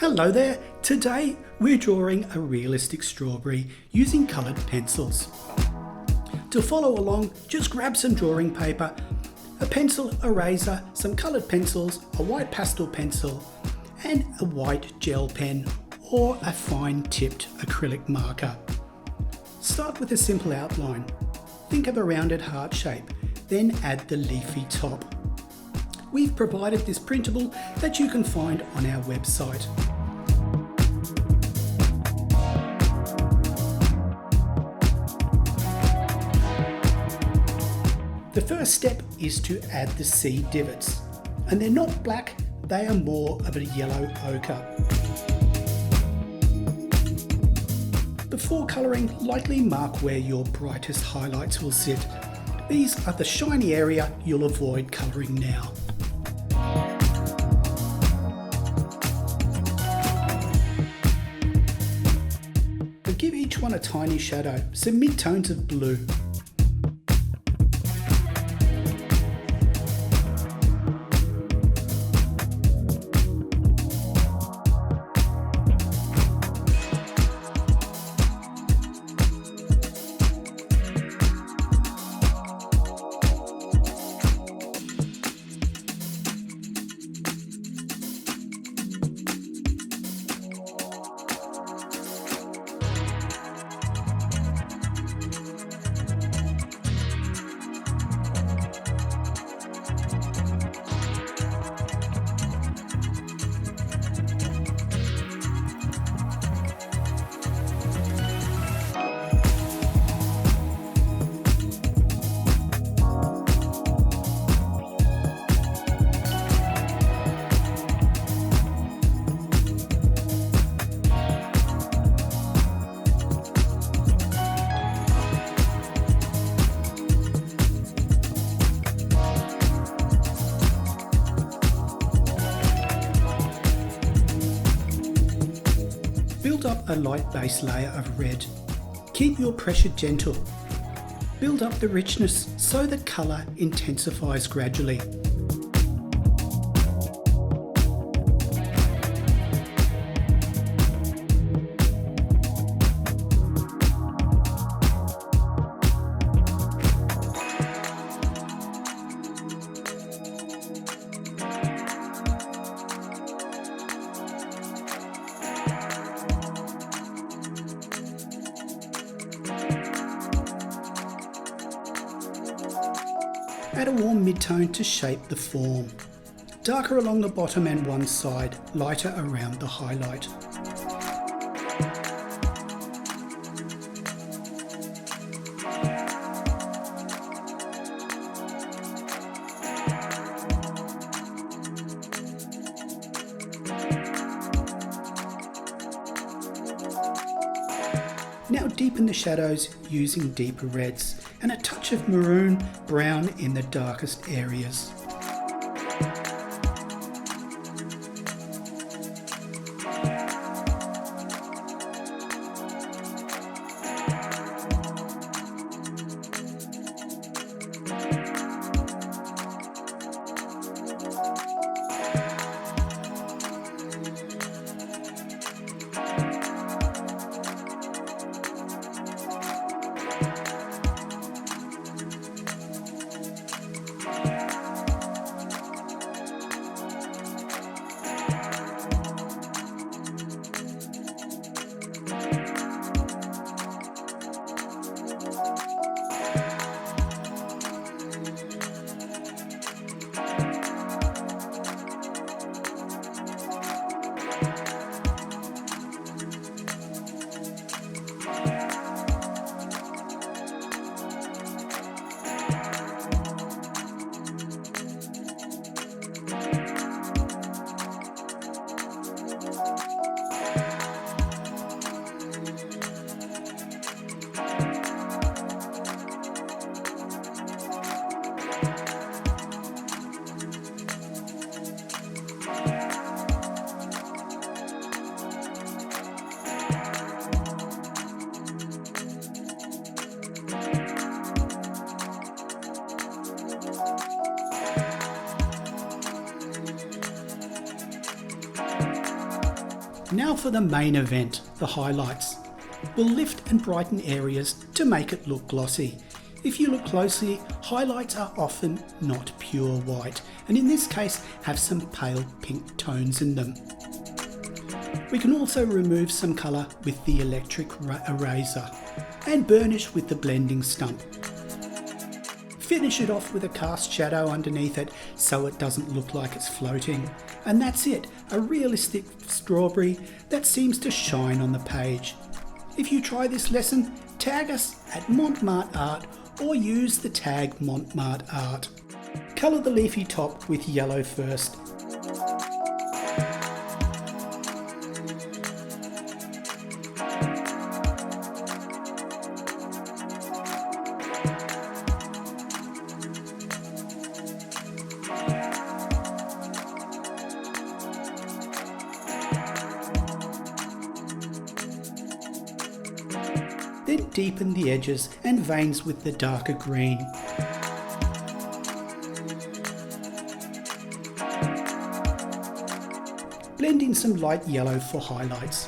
Hello there! Today we're drawing a realistic strawberry using coloured pencils. To follow along, just grab some drawing paper, a pencil, a eraser, some coloured pencils, a white pastel pencil and a white gel pen or a fine tipped acrylic marker. Start with a simple outline. Think of a rounded heart shape, then add the leafy top. We've provided this printable that you can find on our website. The first step is to add the C divots, and they're not black, they are more of a yellow ochre. Before colouring, lightly mark where your brightest highlights will sit. These are the shiny area you'll avoid colouring now. Give each one a tiny shadow, some mid-tones of blue. Build up a light base layer of red. Keep your pressure gentle. Build up the richness so the colour intensifies gradually. Add a warm mid-tone to shape the form. Darker along the bottom and one side, lighter around the highlight. Now deepen the shadows using deeper reds and a touch of maroon brown in the darkest areas. Now for the main event, the highlights. We'll lift and brighten areas to make it look glossy. If you look closely, highlights are often not pure white, and in this case have some pale pink tones in them. We can also remove some colour with the electric eraser and burnish with the blending stump. Finish it off with a cast shadow underneath it so it doesn't look like it's floating. And that's it, a realistic strawberry that seems to shine on the page. If you try this lesson, tag us at Montmartre Art or use the tag Montmartre Art. Colour the leafy top with yellow first. Then deepen the edges and veins with the darker green. Blend in some light yellow for highlights.